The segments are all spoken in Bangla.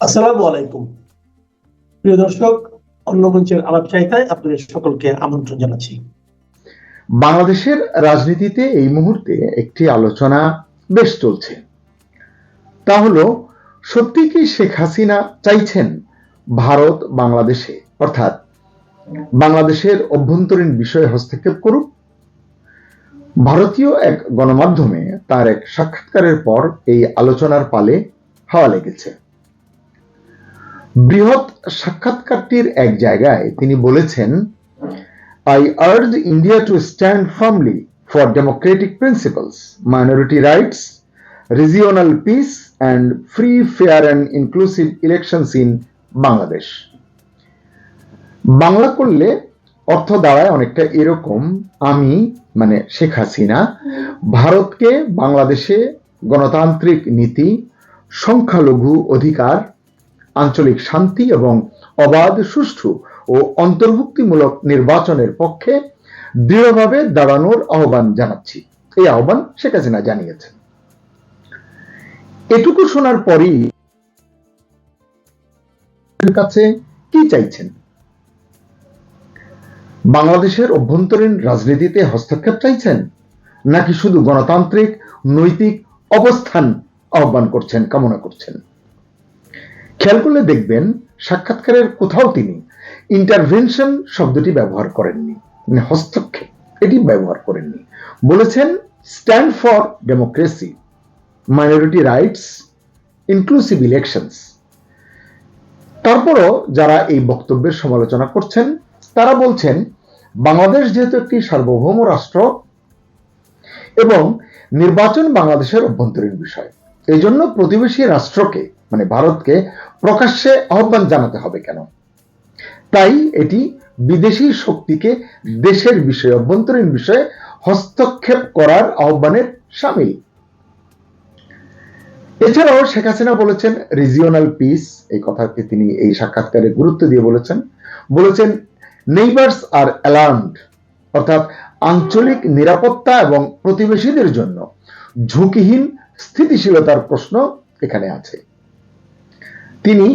আসসালামু আলাইকুম। প্রিয় দর্শক, অন্য মঞ্চের আলাপ চাইতায় আপনাদের সকলকে আমন্ত্রণ জানাচ্ছি। বাংলাদেশের রাজনীতিতে এই মুহূর্তে একটি আলোচনা বেশ চলছে। তা হলো, সত্যি কি শেখ হাসিনা চাইছেন ভারত বাংলাদেশে অর্থাৎ বাংলাদেশের অভ্যন্তরীণ বিষয়ে হস্তক্ষেপ করুক? ভারতীয় এক গণমাধ্যমে তার এক সাক্ষাৎকারের পর এই আলোচনার পালে হাওয়া লেগেছে। বৃহৎ সাক্ষাৎকারটির এক জায়গায় তিনি বলেছেন, I urge India to stand firmly for democratic principles, minority rights, regional peace, and free, fair, and inclusive elections in Bangladesh. Bangla করলে অর্থ দাঁড়ায় অনেকটা এরকম: আমি মানে শেখ হাসিনা ভারতকে বাংলাদেশে গণতান্ত্রিক নীতি, সংখ্যালঘু অধিকার, আঞ্চলিক শান্তি এবং অবাধ, সুষ্ঠু ও অন্তর্ভুক্তিমূলক নির্বাচনের পক্ষে দৃঢ়ভাবে দাঁড়ানোর আহ্বান জানাচ্ছি। এই আহ্বান শেখ হাসিনা জানিয়েছেন। এটুকু শোনার পরই কাছে কি চাইছেন? বাংলাদেশের অভ্যন্তরীণ রাজনীতিতে হস্তক্ষেপ চাইছেন, নাকি শুধু গণতান্ত্রিক নৈতিক অবস্থান আহ্বান করছেন, কামনা করছেন? খেয়াল করলে দেখবেন সাক্ষাৎকারের কোথাও তিনি ইন্টারভেনশন শব্দটি ব্যবহার করেননি, মানে হস্তক্ষেপ এটি ব্যবহার করেননি। বলেছেন stand for democracy, minority rights, inclusive elections. তারপরও যারা এই বক্তব্যের সমালোচনা করছেন তারা বলছেন বাংলাদেশ যেহেতু একটি সার্বভৌম রাষ্ট্র এবং নির্বাচন বাংলাদেশের অভ্যন্তরীণ বিষয়, এই জন্য প্রতিবেশী রাষ্ট্রকে মানে ভারতকে প্রকাশ্যে আহ্বান জানাতে হবে কেন? তাই এটি বিদেশি শক্তিকে দেশের বিষয়ে, অভ্যন্তরীণ বিষয়ে হস্তক্ষেপ করার আহ্বানের সামিল। এছাড়াও শেখ হাসিনা বলেছেন রিজিওনাল পিস, এই কথাকে তিনি এই সাক্ষাৎকারে গুরুত্ব দিয়ে বলেছেন নেইবার্স আর অ্যালার্মড, অর্থাৎ আঞ্চলিক নিরাপত্তা এবং প্রতিবেশীদের জন্য ঝুঁকিহীন স্থিতিশীলতার প্রশ্ন এখানে আছে। তিনি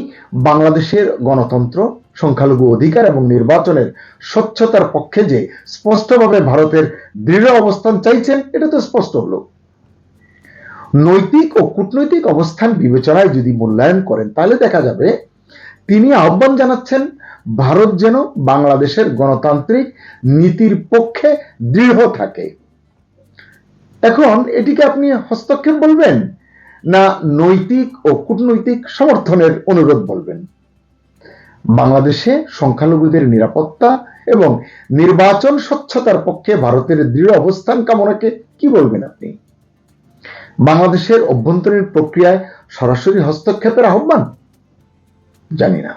বাংলাদেশের গণতন্ত্র, সংখ্যালঘু অধিকার এবং নির্বাচনের স্বচ্ছতার পক্ষে যে স্পষ্টভাবে ভারতের দৃঢ় অবস্থান চাইছেন, এটা তো স্পষ্ট হলো। নৈতিক ও কূটনৈতিক অবস্থান বিবেচনায় যদি মূল্যায়ন করেন তাহলে দেখা যাবে তিনি আহ্বান জানাচ্ছেন ভারত যেন বাংলাদেশের গণতান্ত্রিক নীতির পক্ষে দৃঢ় থাকে। এখন এটিকে আপনি হস্তক্ষেপ বলবেন, না নৈতিক ও কূটনৈতিক সমর্থনের অনুরোধ বলবেন? বাংলাদেশে সংখ্যালঘুদের নিরাপত্তা এবং নির্বাচন স্বচ্ছতার পক্ষে ভারতের দৃঢ় অবস্থান কামনাকে কি বলবেন আপনি? বাংলাদেশের অভ্যন্তরীণ প্রক্রিয়ায় সরাসরি হস্তক্ষেপের আহ্বান? জানি না।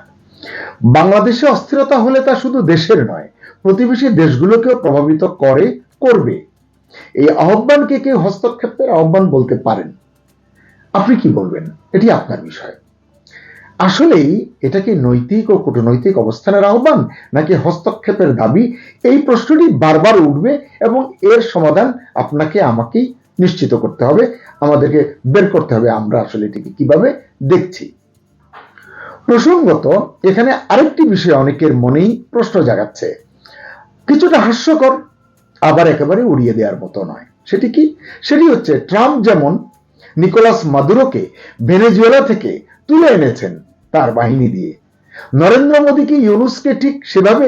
বাংলাদেশে অস্থিরতা হলে তা শুধু দেশের নয়, প্রতিবেশী দেশগুলোকেও প্রভাবিত করবে। এই আহ্বানকে কেউ হস্তক্ষেপের আহ্বান বলতে পারেন? আপনি কি বলবেন? এটি আপনার বিষয়। আসলেই এটা কি নৈতিক ও কূটনৈতিক অবস্থানের আহ্বান, নাকি হস্তক্ষেপের দাবি? এই প্রশ্নটি বারবার উঠবে এবং এর সমাধান আপনাকে আমাকেই নিশ্চিত করতে হবে, আমাদেরকে বের করতে হবে আমরা আসলে এটিকে কিভাবে দেখছি। প্রসঙ্গত এখানে আরেকটি বিষয় অনেকের মনেই প্রশ্ন জাগাচ্ছে, কিছুটা হাস্যকর আবার একেবারে উড়িয়ে দেওয়ার মতো নয়। সেটি কি? সেটি হচ্ছে ট্রাম্প যেমন নিকোলাস মাদুরোকে ভেনেজুয়েলা থেকে তুলে এনেছেন তার বাহিনী দিয়ে, নরেন্দ্র মোদী কি ইউনুসকে ঠিক সেভাবে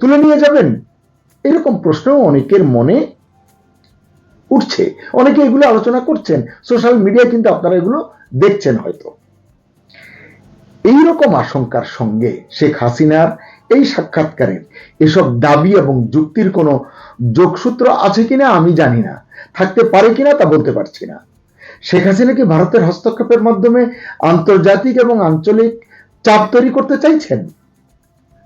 তুলে নিয়ে যাবেন? এরকম প্রশ্ন অনেকের মনে উঠছে, অনেকে এগুলো আলোচনা করছেন সোশ্যাল মিডিয়ায়, কিন্তু আপনারা এগুলো দেখছেন হয়তো। এইরকম আশঙ্কার সঙ্গে শেখ হাসিনার এই সাক্ষাৎকারের এসব দাবি এবং যুক্তির কোনো যোগসূত্র আছে কিনা আমি জানি না, থাকতে পারে কিনা তা বলতে পারছি না। শেখ হাসিনা কি ভারতের হস্তক্ষেপের মাধ্যমে আন্তর্জাতিক এবং আঞ্চলিক চাপ তৈরি করতে চাইছেন?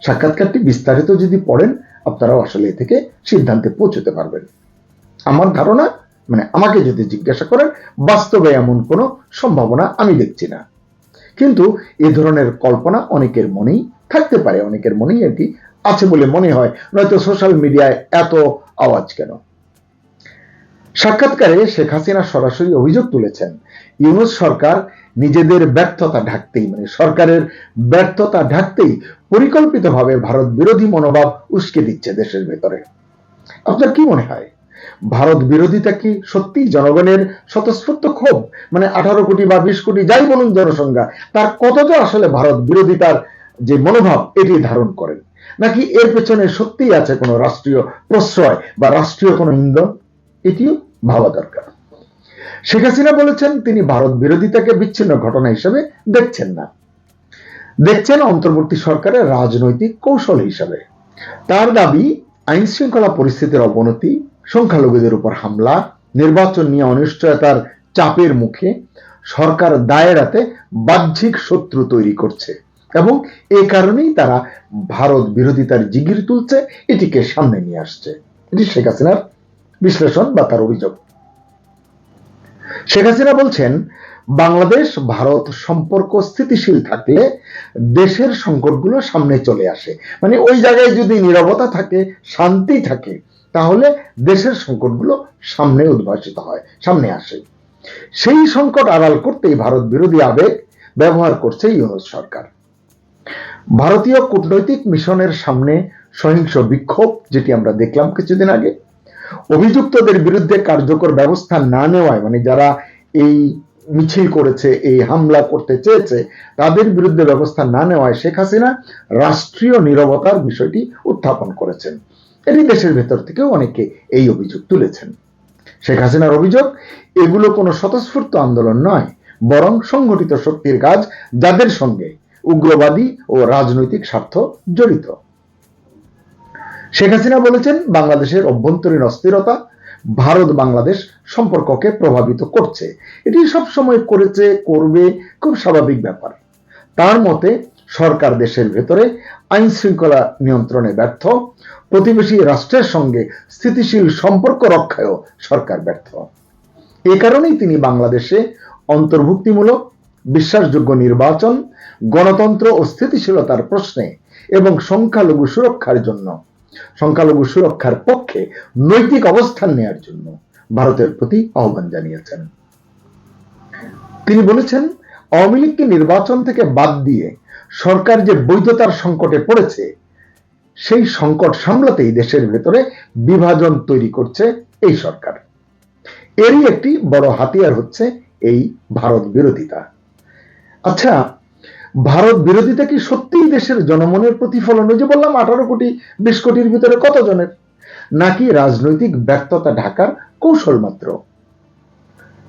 সাক্ষাৎকারটি বিস্তারিত যদি পড়েন আপনারাও আসলে এ থেকে সিদ্ধান্তে পৌঁছতে পারবেন। আমার ধারণা, আমাকে যদি জিজ্ঞাসা করেন, বাস্তবে এমন কোনো সম্ভাবনা আমি দেখছি না, কিন্তু এ ধরনের কল্পনা অনেকের মনেই থাকতে পারে, অনেকের মনেই এটি আছে বলে মনে হয়, নয়তো সোশ্যাল মিডিয়ায় এত আওয়াজ কেন? সাক্ষাৎকারে শেখ হাসিনা সরাসরি অভিযোগ তুলেছেন ইউনূস সরকার নিজেদের ব্যর্থতা ঢাকতেই, মানে সরকারের ব্যর্থতা ঢাকতেই পরিকল্পিতভাবে ভারত বিরোধী মনোভাব উস্কে দিচ্ছে দেশের ভেতরে। আপনার কি মনে হয়, ভারত বিরোধিতা কি সত্যি জনগণের স্বতঃস্ফূর্ত ক্ষোভ? মানে 18 কোটি বা 20 কোটি যাই বলুন জনসংখ্যা, তার কতটা আসলে ভারত বিরোধিতার যে মনোভাব এটি ধারণ করেন, নাকি এর পেছনে সত্যিই আছে কোনো রাষ্ট্রীয় প্রশ্রয় বা রাষ্ট্রীয় কোনো ইন্ধন? এটিও ভাবা দরকার। শেখ হাসিনা বলেছেন তিনি ভারত বিরোধিতাকে বিচ্ছিন্ন ঘটনা হিসেবে দেখছেন না, দেখছেন অন্তর্বর্তী সরকারের রাজনৈতিক কৌশল হিসেবে। তার দাবি, আইন শৃঙ্খলা পরিস্থিতির অবনতি, সংখ্যালঘুদের উপর হামলা, নির্বাচন নিয়ে অনিশ্চয়তার চাপের মুখে সরকার দায়েরাতে বাহ্যিক শত্রু তৈরি করছে এবং এ কারণেই তারা ভারত বিরোধিতার জিগির তুলছে, এটিকে সামনে নিয়ে আসছে। এটি শেখ হাসিনার বিশ্লেষণ বা তার অভিযোগ। শেখ হাসিনা বলছেন, বাংলাদেশ ভারত সম্পর্ক স্থিতিশীল থাকলে দেশের সংকটগুলো সামনে চলে আসে। মানে ওই জায়গায় যদি নীরবতা থাকে, শান্তি থাকে, তাহলে দেশের সংকটগুলো সামনে উদ্ভাসিত হয়, সামনে আসে। সেই সংকট আড়াল করতেই ভারত বিরোধী আবেগ ব্যবহার করছে ইউনূস সরকার। ভারতীয় কূটনৈতিক মিশনের সামনে সহিংস বিক্ষোভ, যেটি আমরা দেখলাম কিছুদিন আগে, অভিযুক্তদের বিরুদ্ধে কার্যকর ব্যবস্থা না নেওয়ায়, মানে যারা এই মিছিল করেছে, এই হামলা করতে চেয়েছে, তাদের বিরুদ্ধে ব্যবস্থা না নেওয়ায় শেখ হাসিনা রাষ্ট্রীয় নীরবতার বিষয়টি উত্থাপন করেছেন। এটি দেশের ভেতর থেকেও অনেকে এই অভিযোগ তুলেছেন। শেখ হাসিনার অভিযোগ, এগুলো কোনো স্বতঃস্ফূর্ত আন্দোলন নয়, বরং সংগঠিত শক্তির কাজ, যাদের সঙ্গে উগ্রবাদী ও রাজনৈতিক স্বার্থ জড়িত। শেখ হাসিনা বলেছেন, বাংলাদেশের অভ্যন্তরীণ অস্থিরতা ভারত বাংলাদেশ সম্পর্ককে প্রভাবিত করছে। এটি সবসময় করেছে, করবে, খুব স্বাভাবিক ব্যাপার। তার মতে সরকার দেশের ভেতরে আইন শৃঙ্খলা নিয়ন্ত্রণে ব্যর্থ, প্রতিবেশী রাষ্ট্রের সঙ্গে স্থিতিশীল সম্পর্ক রক্ষায়ও সরকার ব্যর্থ। এ কারণেই তিনি বাংলাদেশে অন্তর্ভুক্তিমূলক, বিশ্বাসযোগ্য নির্বাচন, গণতন্ত্র ও স্থিতিশীলতার প্রশ্নে এবং সংখ্যালঘু সুরক্ষার পক্ষে নৈতিক অবস্থান নেয়ার জন্য ভারতের প্রতি আহ্বান জানিয়েছেন। তিনি বলেছেন, আওয়ামী লীগকে নির্বাচন থেকে বাদ দিয়ে সরকার যে বৈধতার সংকটে পড়েছে, সেই সংকট সামলাতেই দেশের ভেতরে বিভাজন তৈরি করছে এই সরকার। এরই একটি বড় হাতিয়ার হচ্ছে এই ভারত বিরোধিতা। আচ্ছা, ভারত বিরোধিতা কি সত্যিই দেশের জনমনের প্রতিফলন? ওই যে বললাম 18 কোটি 20 কোটির ভিতরে কতজনের, নাকি রাজনৈতিক ব্যর্থতা ঢাকার কৌশল মাত্র?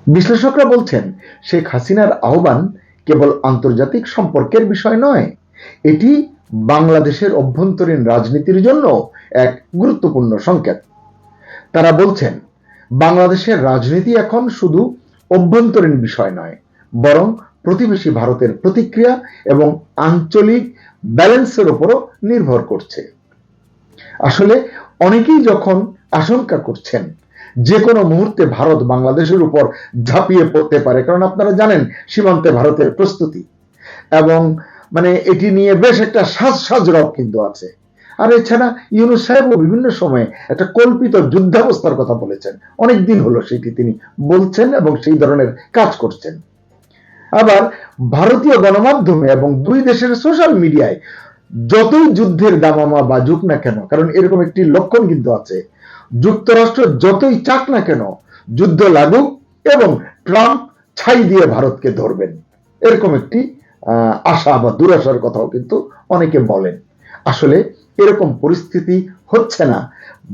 বিশ্লেষকরা বলছেন, শেখ হাসিনার আহ্বান কেবল আন্তর্জাতিক সম্পর্কের বিষয় নয়, এটি বাংলাদেশের অভ্যন্তরীণ রাজনীতির জন্য এক গুরুত্বপূর্ণ সংকেত। তারা বলছেন, বাংলাদেশের রাজনীতি এখন শুধু অভ্যন্তরীণ বিষয় নয়, বরং প্রতিবেশী ভারতের প্রতিক্রিয়া এবং আঞ্চলিক ব্যালেন্সের উপরও নির্ভর করছে। আসলে অনেকেই যখন আশঙ্কা করছেন যে কোনো মুহূর্তে ভারত বাংলাদেশের উপর ঝাঁপিয়ে পড়তে পারে, কারণ আপনারা জানেন সীমান্তে ভারতের প্রস্তুতি, এবং মানে এটি নিয়ে বেশ একটা সাজরব কিন্তু আছে। আর এছাড়া ইউনূস সাহেবও বিভিন্ন সময়ে একটা কল্পিত যুদ্ধাবস্থার কথা বলেছেন, অনেকদিন হলো সেটি তিনি বলছেন এবং সেই ধরনের কাজ করছেন। আবার ভারতীয় গণমাধ্যমে এবং দুই দেশের সোশ্যাল মিডিয়ায় যতই যুদ্ধের দামামা বাজুক না কেন, কারণ এরকম একটি লক্ষণ কিন্তু আছে, যুক্তরাষ্ট্র যতই চাক না কেন যুদ্ধ লাগুক এবং ট্রাম্প ছাই দিয়ে ভারতকে ধরবেন, এরকম একটি আশা বা দুরাশার কথাও কিন্তু অনেকে বলেন। আসলে এরকম পরিস্থিতি হচ্ছে না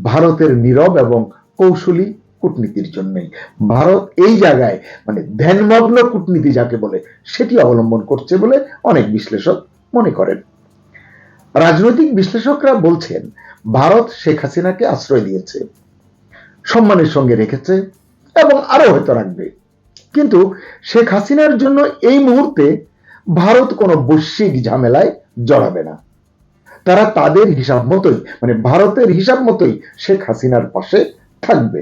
ভারতের নীরব এবং কৌশলী কূটনীতির জন্যই। ভারত এই জায়গায় মানে ধ্যানমগ্ন কূটনীতি যাকে বলে সেটি অবলম্বন করছে বলে অনেক বিশ্লেষক মনে করেন। রাজনৈতিক বিশ্লেষকরা বলছেন, ভারত শেখ হাসিনাকে আশ্রয় দিয়েছে, সম্মানের সঙ্গে রেখেছে এবং আরো হয়তো রাখবে, কিন্তু শেখ হাসিনার জন্য এই মুহূর্তে ভারত কোনো বৈশ্বিক ঝামেলায় জড়াবে না। তারা তাদের হিসাব মতোই, মানে ভারতের হিসাব মতোই শেখ হাসিনার পাশে থাকবে।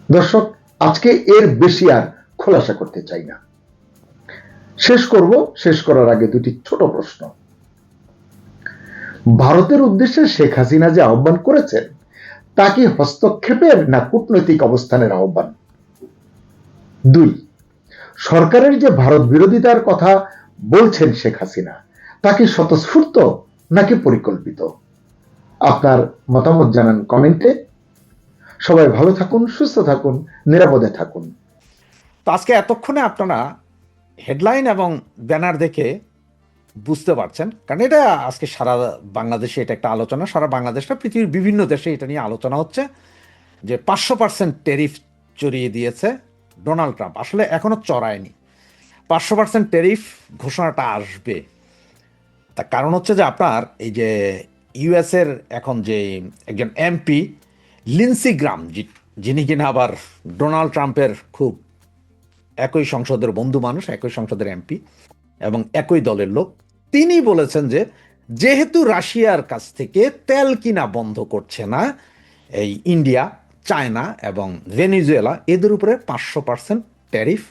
দর্শক, আজকে এর বেশি আর খোলাসা করতে চাই না, শেষ করার আগে দুটি ছোট প্রশ্ন। ভারতের উদ্দেশ্যে শেখ হাসিনা যে আহ্বান করেছেন, তা কি হস্তক্ষেপের না কূটনৈতিক অবস্থানের আহ্বান? 2, সরকারের যে ভারত বিরোধিতার কথা বলছেন শেখ হাসিনা, তা কি স্বতঃস্ফূর্ত নাকি পরিকল্পিত? আপনার মতামত জানান কমেন্টে। সবাই ভালো থাকুন, সুস্থ থাকুন, নিরাপদে থাকুন। তো আজকে এতক্ষণে আপনারা হেডলাইন এবং ব্যানার দেখে বুঝতে পারছেন, কারণ এটা আজকে সারা বাংলাদেশে এটা একটা আলোচনা, সারা বাংলাদেশটা পৃথিবীর বিভিন্ন দেশে এটা নিয়ে আলোচনা হচ্ছে যে 500% ট্যারিফ চড়িয়ে দিয়েছে ডোনাল্ড ট্রাম্প। আসলে এখনো চড়ায়নি, 500% ট্যারিফ ঘোষণাটা আসবে। তার কারণ হচ্ছে যে আপনার এই যে ইউএসের এখন যে একজন এমপি লিন্সি গ্রাম, যিনি কিনা আবার ডোনাল্ড ট্রাম্পের খুব একই সংসদের বন্ধু মানুষ, একই সংসদের এমপি এবং একই দলের লোক, তিনি বলেছেন যে যেহেতু রাশিয়ার কাছ থেকে তেল কিনা বন্ধ করছে না এই ইন্ডিয়া, চায়না এবং ভেনিজুয়েলা, এদের উপরে 500% ট্যারিফ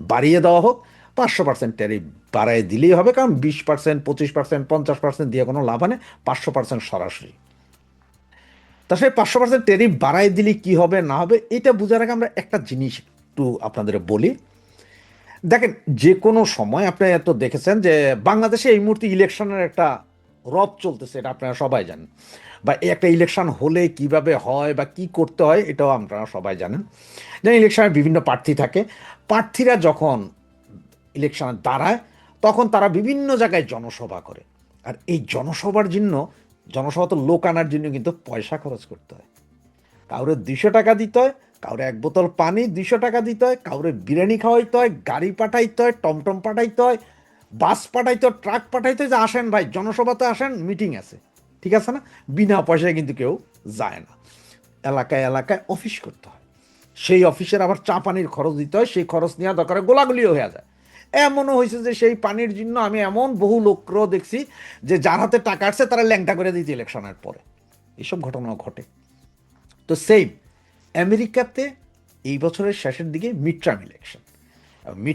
বাড়িয়ে দেওয়া হোক। 500% ট্যারিফ বাড়াই দিলেই হবে, কারণ 20%, 25%, 50% দিয়ে কোনো লাভ নেই, 500% সরাসরি। তা সেই 500% ট্যারিফ বাড়াই দিলে কি হবে না হবে এটা বোঝার আগে আমরা একটা জিনিস একটু আপনাদের বলি। দেখেন, যে কোনো সময় আপনি এত দেখেছেন যে বাংলাদেশে এই মুহূর্তে ইলেকশনের একটা রব চলতেছে, এটা আপনারা সবাই জানেন, বা একটা ইলেকশন হলে কিভাবে হয় বা কি করতে হয় এটাও আপনারা সবাই জানেন। যেন ইলেকশনের বিভিন্ন প্রার্থী থাকে, প্রার্থীরা যখন ইলেকশনে দাঁড়ায় তখন তারা বিভিন্ন জায়গায় জনসভা করে, আর এই জনসভার জন্য, জনসভা তো লোক আনার জন্য কিন্তু পয়সা খরচ করতে হয়। কাউরে 200 টাকা দিতে হয়, কাউরে 1 বোতল পানি 200 টাকা দিতে হয়, কাউরে বিরিয়ানি খাওয়াইতে হয়, গাড়ি পাঠাইতে হয়, টমটম পাঠাইতে হয়, বাস পাঠাইতে হয়, ট্রাক পাঠাইতে হয়, যে আসেন ভাই জনসভাতে আসেন, মিটিং আছে, ঠিক আছে না? বিনা পয়সায় কিন্তু কেউ যায় না। এলাকায় এলাকায় অফিস করতে হয়, সেই অফিসের আবার চা পানির খরচ দিতে হয়, সেই খরচ নেওয়া দরকার গোলাগুলিও হয়ে যায়। এমনও হয়েছে যে সেই পানির জন্য আমি এমন বহু লোককেও দেখছি যে যার হাতে টাকা আসছে তারা ল্যাংটা করে দিয়েছে ইলেকশনের পরে। এসব ঘটনাও ঘটে। তো সেম আমেরিকাতে এই বছরের শেষের দিকে মিড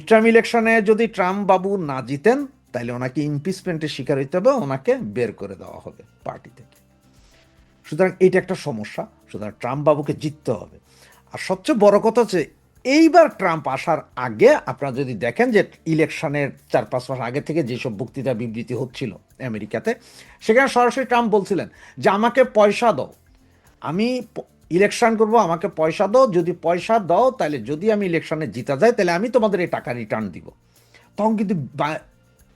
টার্ম ইলেকশনে যদি ট্রাম্প বাবু না জিতেন তাহলে ওনাকে ইমপিচমেন্টের শিকার হইতে হবে, ওনাকে বের করে দেওয়া হবে পার্টি থেকে। সুতরাং এইটা একটা সমস্যা। সুতরাং ট্রাম্প বাবুকে জিততে হবে। আর সবচেয়ে বড় কথা হচ্ছে এইবার ট্রাম্প আসার আগে আপনারা যদি দেখেন যে ইলেকশনের 4-5 মাস আগে থেকে যেসব বক্তৃতা বিবৃতি হচ্ছিল আমেরিকাতে, সেখানে সরাসরি ট্রাম্প বলছিলেন যে আমাকে পয়সা দাও, আমি ইলেকশন করব, আমাকে পয়সা দাও, যদি পয়সা দাও তাহলে যদি আমি ইলেকশনে জিতা যাই তাহলে আমি তোমাদের এই টাকা রিটার্ন দিব। তখন কিন্তু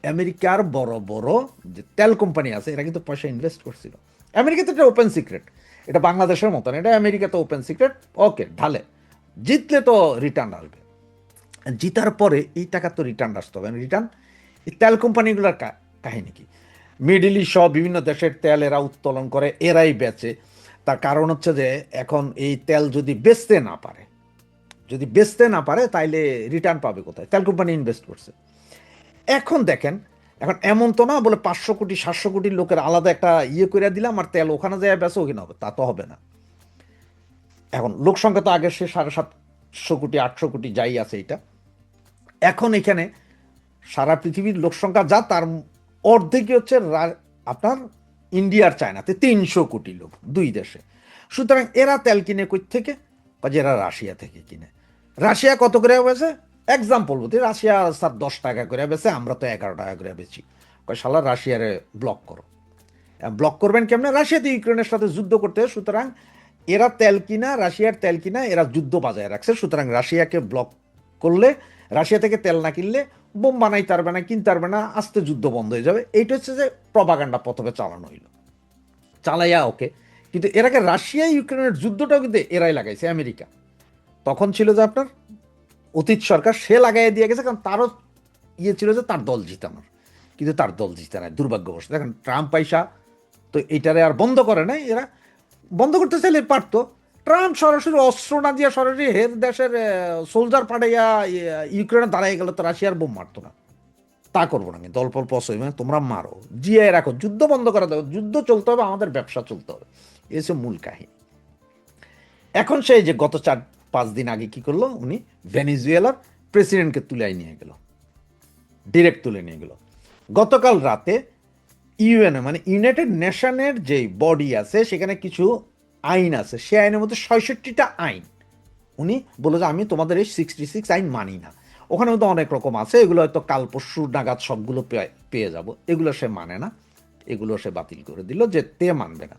আমেরিকার বড় বড় যে তেল কোম্পানি আছে এরা কিন্তু পয়সা ইনভেস্ট করছিল। আমেরিকাতে এটা ওপেন সিক্রেট, এটা বাংলাদেশের মতন, এটা আমেরিকাতে ওপেন সিক্রেট। ওকে, ঢালে, জিতলে তো রিটার্ন আসবে, জিতার পরে এই টাকা তো রিটার্ন আসতে হবে। রিটার্ন এই তেল কোম্পানিগুলোর কাহিনী কি? মিডল ইস্ট সহ বিভিন্ন দেশের তেল এরা উত্তোলন করে, এরাই বেচে। তার কারণ হচ্ছে যে এখন এই তেল যদি বেচতে না পারে তাইলে রিটার্ন পাবে কোথায়? তেল কোম্পানি ইনভেস্ট করছে। এখন দেখেন, এখন এমন তো না বলে 500 কোটি 700 কোটি লোকের আলাদা একটা করে দিলাম আর তেল ওখানে যায় বেচো কিনা হবে, তা তো হবে না। এখন লোক সংখ্যা তো আগে সে 750 কোটি 800 কোটি যাই আছে, এটা এখন এখানে সারা পৃথিবীর লোক সংখ্যা যা তার অর্ধেকই হচ্ছে আপনার ইন্ডিয়ার চায়নাতে 300 কোটি লোক, দুই দেশে। সুতরাং এরা তেল কিনে কই থেকে? এরা রাশিয়া থেকে কিনে। রাশিয়া কত করে বেছে? এক্সাম্পল বলতে, রাশিয়া স্যার 10 টাকা করে বেছে, আমরা তো 11 টাকা করে বেছি। শালা রাশিয়ারে ব্লক করো। ব্লক করবেন কেমনে? রাশিয়াতে ইউক্রেনের সাথে যুদ্ধ করতে। সুতরাং এরা তেল কিনা, রাশিয়ার তেল কিনা এরা যুদ্ধ বাজায় রাখছে। সুতরাং রাশিয়াকে ব্লক করলে, রাশিয়া থেকে তেল না কিনলে বোম বানাইতে পারবে না, কিনতে পারবে না, আস্তে যুদ্ধ বন্ধ হয়ে যাবে। এইটা হচ্ছে যে প্রপাগান্ডা প্রথমে চালানো হইল, চালাইয়া ওকে। কিন্তু এর আগে রাশিয়া ইউক্রেনের যুদ্ধটাও কিন্তু এরাই লাগাইছে, আমেরিকা। তখন ছিল যে আপনার অতীত সরকার, সে লাগাইয়া দিয়ে গেছে, কারণ তারও ছিল যে তার দল জিতানোর, কিন্তু তার দল জিতে নাই দুর্ভাগ্যবশ। দেখেন ট্রাম্প পয়সা তো এইটারে আর বন্ধ করে নাই। এরা বন্ধ করতে চাইলে পারতো। ট্রাম্প সরাসরি অস্ত্র না দিয়ে সরাসরি হের দেশের সোলজার পাঠাইয়া ইউক্রেনে দাঁড়াই গেল তো রাশিয়ার বোম মারতো না। তা করবো না, কিন্তু অল্প অল্প মানে তোমরা মারো, জিয়ায় রাখো, যুদ্ধ বন্ধ করা দেবো, যুদ্ধ চলতে হবে, আমাদের ব্যবসা চলতে হবে। এই হচ্ছে মূল কাহিনী। এখন সেই যে গত 4-5 দিন আগে কি করলো, উনি ভেনিজুয়েলার প্রেসিডেন্টকে ডিরেক্ট তুলে নিয়ে গেল। গতকাল রাতে ইউএনএ মানে ইউনাইটেড নেশনের যে বডি আছে সেখানে কিছু আইন আছে, সে আইনের মধ্যে 66টা আইন উনি বলে যে আমি তোমাদের এই 66 আইন মানি না। ওখানেও তো অনেক রকম আছে, এগুলো হয়তো কাল পরশু নাগাদ সবগুলো পেয়ে যাব, এগুলো সে মানে না, এগুলো সে বাতিল করে দিল, যে তে মানবে না।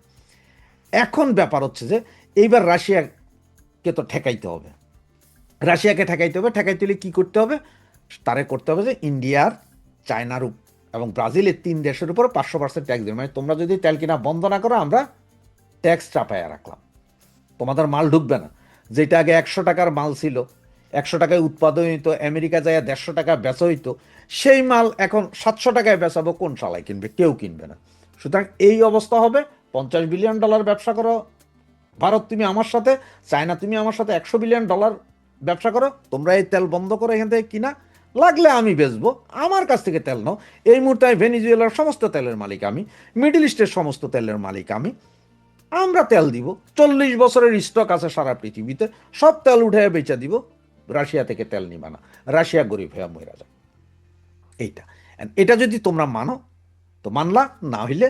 এখন ব্যাপার হচ্ছে যে এইবার রাশিয়াকে তো ঠেকাইতে হবে, রাশিয়াকে ঠেকাইতে হবে, ঠেকাইতে হলে কী করতে হবে, তারে করতে হবে যে ইন্ডিয়ার, চায়নার এবং ব্রাজিলের 3 দেশের উপর 500% ট্যাক্স দেবে। মানে তোমরা যদি তেল কিনা বন্ধ না করো, আমরা ট্যাক্স চাপাইয়া রাখলাম, তোমাদের মাল ঢুকবে না। যেটা আগে 100 টাকার মাল ছিল, 100 টাকায় উৎপাদন হইতো, আমেরিকা যায় 150 টাকা বেচা হইতো, সেই মাল এখন 700 টাকায় বেচাবো, কোন শালায় কিনবে? কেউ কিনবে না। সুতরাং এই অবস্থা হবে। $50 বিলিয়ন ব্যবসা করো ভারত তুমি আমার সাথে, চায়না তুমি আমার সাথে $100 বিলিয়ন ব্যবসা করো, তোমরা এই তেল বন্ধ করো এখান থেকে কিনা, লাগলে আমি বেচবো, আমার কাছ থেকে তেল নাও। এই মুহূর্তে ভেনিজুয়েলার সমস্ত তেলের মালিক আমি, মিডল ইস্টের সমস্ত তেলের মালিক আমি, আমরা তেল দিব, 40 বছরের স্টক আছে সারা পৃথিবীতে, সব তেল উঠে বেচে দিব, রাশিয়া থেকে তেল নিবা না, রাশিয়া গরিব হয়ে মরে যাবে। এটা যদি তোমরা মানো তো মানলা, না হইলে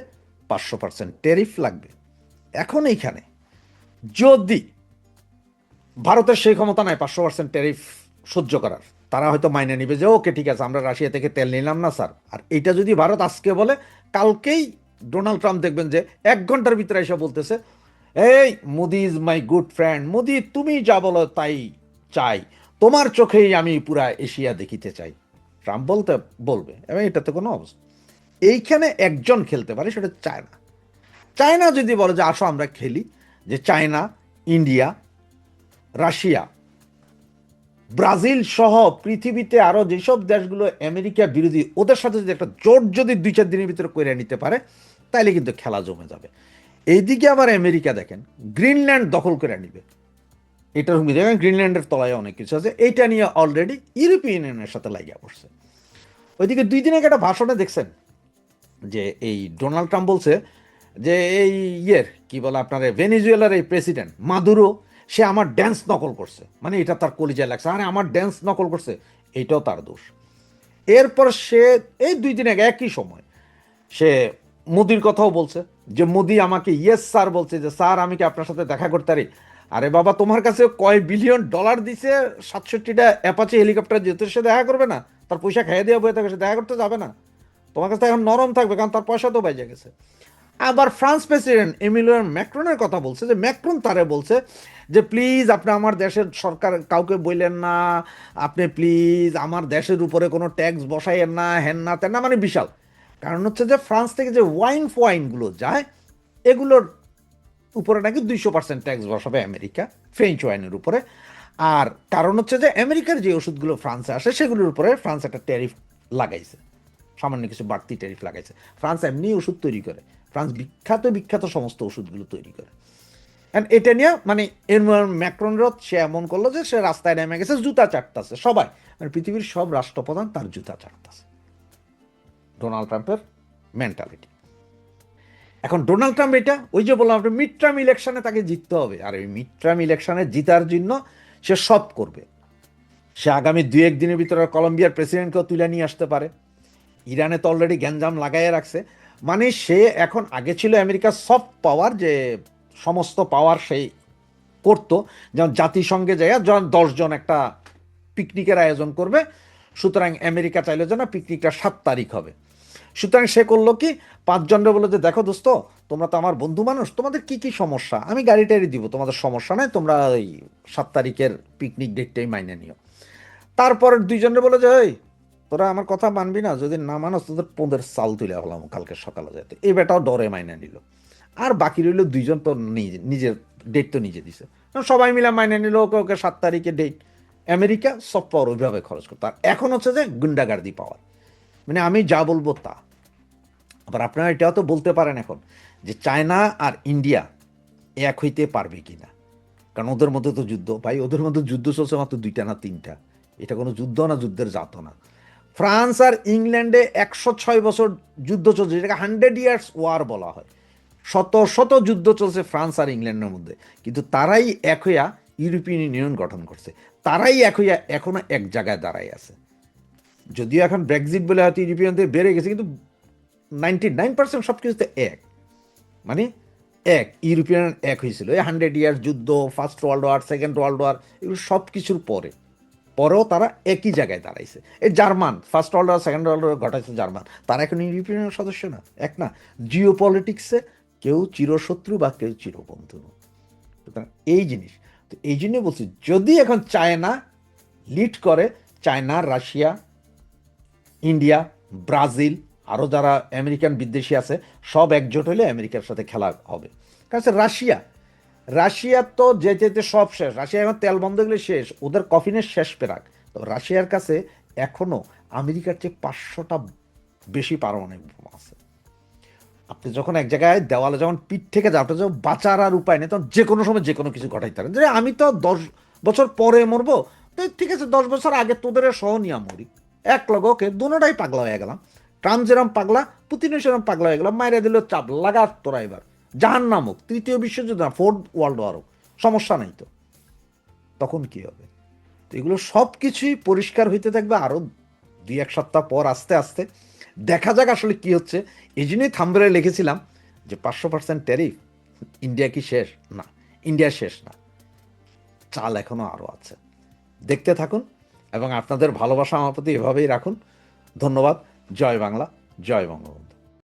500% ট্যারিফ লাগবে। এখন এইখানে যদি ভারতের সেই ক্ষমতা নাই 500% ট্যারিফ সহ্য করার, তারা হয়তো মাইনে নিবে যে ওকে ঠিক আছে, আমরা রাশিয়া থেকে তেল নিলাম না স্যার। আর এটা যদি ভারত আজকে বলে, কালকেই ডোনাল্ড ট্রাম্প দেখবেন যে 1 ঘন্টার ভিতরে এসে বলতেছে, এই Modi is my good friend, Modi তুমি যা বলো তাই চাই, তোমার চোখেই আমি পুরা এশিয়া দেখিতে চাই। ট্রাম্প বলবে, এবং এটাতে কোনো অবস্থা। এইখানে একজন খেলতে পারে, সেটা চায়না। চায়না যদি বলে যে আসো আমরা খেলি, যে চায়না, ইন্ডিয়া, রাশিয়া, ব্রাজিল সহ পৃথিবীতে আরো যেসব দেশগুলো আমেরিকা বিরোধী, ওদের সাথে যদি একটা জোট যদি 2-4 দিনের ভিতরে করে নিতে পারে, তাইলে কিন্তু খেলা জমে যাবে। এইদিকে আবার আমেরিকা দেখেন গ্রিনল্যান্ড দখল করে নিবে, এটার হুমকি দেখেন, গ্রিনল্যান্ডের তলায় অনেক কিছু আছে, এইটা নিয়ে অলরেডি ইউরোপিয়ান ইউনিয়নের সাথে লাগিয়ে পড়ছে। ওইদিকে 2 দিন আগে একটা ভাষণে দেখছেন যে এই ডোনাল্ড ট্রাম্প বলছে যে এই কি বলে আপনার ভেনিজুয়েলার এই প্রেসিডেন্ট মাদুরো, সে আমার ড্যান্স নকল করছে, মানে এটা তার কলিজায় লাগছে, আরে আমার ড্যান্স নকল করছে, এইটাও তার দোষ। এরপর সে এই 2 দিন আগে একই সময় সে মোদির কথাও বলছে, যে মোদি আমাকে ইয়েস স্যার বলছে, যে স্যার আমি কি আপনার সাথে দেখা করতে পারি? আরে বাবা, তোমার কাছে কয় বিলিয়ন ডলার দিছে, 67টা অ্যাপাচি হেলিকপ্টার, যেহেতু সে দেখা করবে না, তার পয়সা খেয়ে দিয়ে বয়ে থাকে, সে দেখা করতে যাবে না, তোমার কাছে এখন নরম থাকবে, কারণ তার পয়সা তো বেজে গেছে। আবার ফ্রান্স প্রেসিডেন্ট এমিলিয়ান ম্যাক্রনের কথা বলছে, যে ম্যাক্রন তারে বলছে যে প্লিজ আপনি আমার দেশের সরকার কাউকে বললেন না, আপনি প্লিজ আমার দেশের উপরে কোনো ট্যাক্স বসাইয়েন না, হেন না তেন না, মানে বিশাল। কারণ হচ্ছে যে ফ্রান্স থেকে যে ওয়াইনগুলো যায়, এগুলোর উপরে নাকি 200% ট্যাক্স বসাবে আমেরিকা, ফ্রেঞ্চ ওয়াইনের উপরে। আর কারণ হচ্ছে যে আমেরিকার যে ওষুধগুলো ফ্রান্সে আসে, সেগুলোর উপরে ফ্রান্স একটা ট্যারিফ লাগাইছে, সামান্য কিছু বাড়তি ট্যারিফ লাগাইছে। ফ্রান্স এমনি ওষুধ তৈরি করে, ফ্রান্স বিখ্যাত সমস্ত ওষুধগুলো তৈরি করে। অ্যান্ড এটা নিয়ে মানে ম্যাক্রনরও সে এমন করলো যে সে রাস্তায় নেমে গেছে, জুতা চাটতেছে সবাই, মানে পৃথিবীর সব রাষ্ট্রপ্রধান তার জুতা চাটতেছে। ডোনাল্ড ট্রাম্পের মেন্টালিটি। এখন ডোনাল্ড ট্রাম্প এটা ওই যে বললাম আপনি মিড টার্ম ইলেকশনে তাকে জিততে হবে, আর ওই মিড টার্ম ইলেকশনে জিতার জন্য সে সব করবে। সে আগামী 2-1 দিনের ভিতরে কলম্বিয়ার প্রেসিডেন্টকেও তুলে নিয়ে আসতে পারে। ইরানে তো অলরেডি গ্যাঞ্জাম লাগাইয়ে রাখছে, মানে সে এখন, আগে ছিল আমেরিকার সফট পাওয়ার, যে সমস্ত পাওয়ার সেই করতো, যেমন জাতিসংঘে যায় 10 জন একটা পিকনিকের আয়োজন করবে, সুতরাং আমেরিকা চাইলে যে না পিকনিকটা 7 তারিখ হবে, সুতরাং সে করলো কি 5 জনরে বলে যে দেখো দোস্ত, তোমরা তো আমার বন্ধু মানুষ, তোমাদের কি কি সমস্যা আমি গাড়ি টাড়ি দিব, তোমাদের সমস্যা নাই, তোমরা ওই 7 তারিখের পিকনিক ডেটটাই মাইনে নিও। তারপর 2 জনরে বলে যে ওই তোরা আমার কথা মানবি না, যদি না মানস তোদের পোঁদের চাল তুলে হলাম কালকে সকালে যেতে। এই বেটাও ডরে মাইনে নিল। আর বাকি রইল 2 জন, তো নিজের ডেট তো নিজে দিছে, সবাই মিলে মাইনে নিল ওকে 7 তারিখে ডেট। আমেরিকা সব পাওয়ার ওইভাবে খরচ করতো। আর এখন হচ্ছে যে গুন্ডাগার্দি পাওয়ার, মানে আমি যা বলবো তা। আবার আপনারা এটাও তো বলতে পারেন এখন যে চায়না আর ইন্ডিয়া এক হইতে পারবে কিনা, কারণ ওদের মধ্যে তো যুদ্ধ, ভাই ওদের মধ্যে যুদ্ধ চলছে মাত্র 2টা না 3টা, এটা কোনো যুদ্ধ না, যুদ্ধের জাত না। ফ্রান্স আর ইংল্যান্ডে 106 বছর যুদ্ধ চলছে, যেটাকে 100 ইয়ার্স ওয়ার বলা হয়। শত যুদ্ধ চলছে ফ্রান্স আর ইংল্যান্ডের মধ্যে, কিন্তু তারাই এক হইয়া ইউরোপিয়ান ইউনিয়ন গঠন করছে, তারাই এক হইয়া এখনো এক জায়গায় দাঁড়াই আছে। যদিও এখন ব্রেক্সিট বলে হয়তো ইউরোপিয়ান থেকে বেড়ে গেছে, কিন্তু 99% সব কিছুতে এক, মানে এক ইউরোপিয়ান এক হয়েছিল। এই 100 ইয়ার্স যুদ্ধ, first world war, second world war, এগুলো সব কিছুর পরেও তারা একই জায়গায় দাঁড়াইছে। এই German first world war second world war ঘটাইছে জার্মান, তারা এখন ইউরোপিয়ান সদস্য না, এক না। জিও পলিটিক্সে কেউ চিরশত্রু বা কেউ চিরবন্ধু না। সুতরাং এই জিনিস, তো এই জন্য বলছি যদি এখন চায়না লিড করে, চায়না, রাশিয়া, ইন্ডিয়া, ব্রাজিল, আরও যারা আমেরিকান বিদ্বেষী আছে সব একজোট হলে আমেরিকার সাথে খেলা হবে। কারণ রাশিয়া তো যেতে যেতে সব শেষ, রাশিয়া এখন তেল বন্ধ গেলে শেষ, ওদের কফিনের শেষ পেরাক। তো রাশিয়ার কাছে এখনো আমেরিকার চেয়ে 500টা বেশি পারমাণবিক বোমা আছে। আপনি যখন এক জায়গায় দেওয়ালে যখন পিঠ থেকে যাও, আপনার যখন বাঁচার আর উপায় নেই, তখন যে কোনো সময় যে কোনো কিছু ঘটাইতে পারেন। যে আমি তো 10 বছর পরে মরবো, তো ঠিক আছে 10 বছর আগে তোদের সহ নিয়ে মরি, এক লগে ওকে, দুটাই পাগলা হয়ে গেলাম। ট্রাম্প যেরকম পাগলা, পুতিনও সেরকম পাগলা হয়ে গেলাম, মাইরে দিল চাপ লাগা তোরা এবার জাহান নামক, তৃতীয় বিশ্বযুদ্ধ না, 4th ওয়ার্ল্ড ওয়ারও সমস্যা নাই। তো তখন কি হবে? তো এগুলো সব কিছুই পরিষ্কার হইতে থাকবে আরও 2-1 সপ্তাহ পর, আস্তে আস্তে দেখা যাক আসলে কি হচ্ছে। এই জন্যই থাম্বনেলে লিখেছিলাম যে 500% ট্যারিফ, ইন্ডিয়া কি শেষ? না, ইন্ডিয়া শেষ না, চাল এখনো আরও আছে। দেখতে থাকুন এবং আপনাদের ভালোবাসা আমার প্রতি এভাবেই রাখুন। ধন্যবাদ। জয় বাংলা, জয় বঙ্গবন্ধু।